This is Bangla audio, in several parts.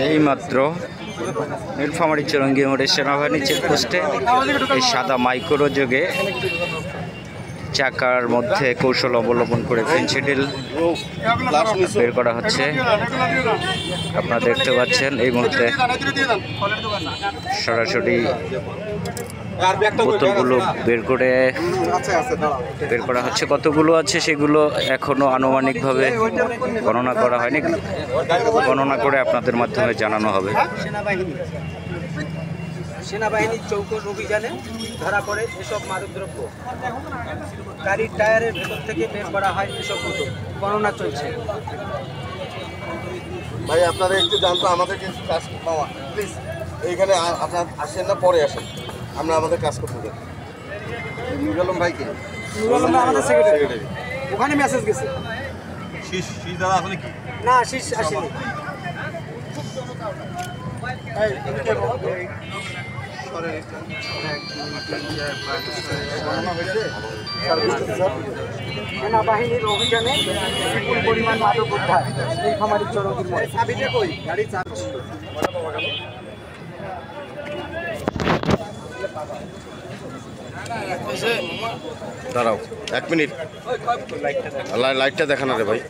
এইমাত্র নীলফামারী চৌরঙ্গী মোড়ের সেনাবাহিনী চেকপোস্টে এই সাদা মাইক্রো যোগে চাকার মধ্যে কৌশল অবলম্বন করে ফেনসিডিল বের করা হচ্ছে। আপনারা দেখতে পাচ্ছেন এই মুহূর্তে সরাসরি বোতলগুলো বের করা হচ্ছে। কতগুলো আছে সেগুলো এখনো আনুমানিকভাবে গণনা করা হয়নি, গণনা করে আপনাদের মাধ্যমে জানানো হবে। সেনাবাহিনীর চৌকস অভিযানে ধরা পড়ে এসব মাদকদ্রব্য। গাড়ির টায়ারের ভেতর থেকে বের করা হয় এসব বোতল। গণনা চলছে। ভাই আপনারা একটু জানতো আমাদের কিছু কাজ পাওয়া প্লিজ এইখানে আপনার আসেন না, পরে আসেন, আমরা আমাদের কাজ করতে দেন। নুরুল আলম ভাইকে, নুরুল আলম আমাদের সেক্রেটারি, ওখানে মেসেজ গেছে। শীষ দাদা আসলে কি না, শীষ আসেনি। সেনাবাহিনীর অভিযানে বিপুল পরিমাণ মাদক উদ্ধার নীলফামারী চৌরঙ্গীর মোড়ে। দাঁড়াও 1 মিনিট, লাইটটা দেখানো রে ভাই।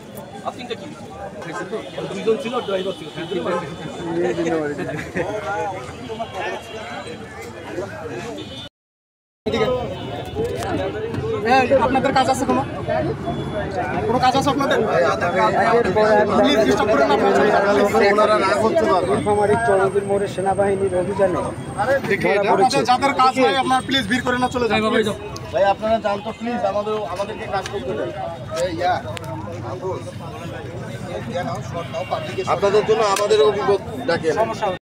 আপনাদের কাজ আছে কোনো কাজ আছে আপনাদের? নীলফামারী চৌরঙ্গীর মোড়ে সেনাবাহিনীর অভিযানে যাদের কাজ হয় আপনারা প্লিজ ভিড় করে না চলে যান ভাই। আপনারা জানতো প্লিজ আমাদেরকে কাজ করতে দেন। আপনাদের জন্য আমাদের অভিযোগ ডাকে।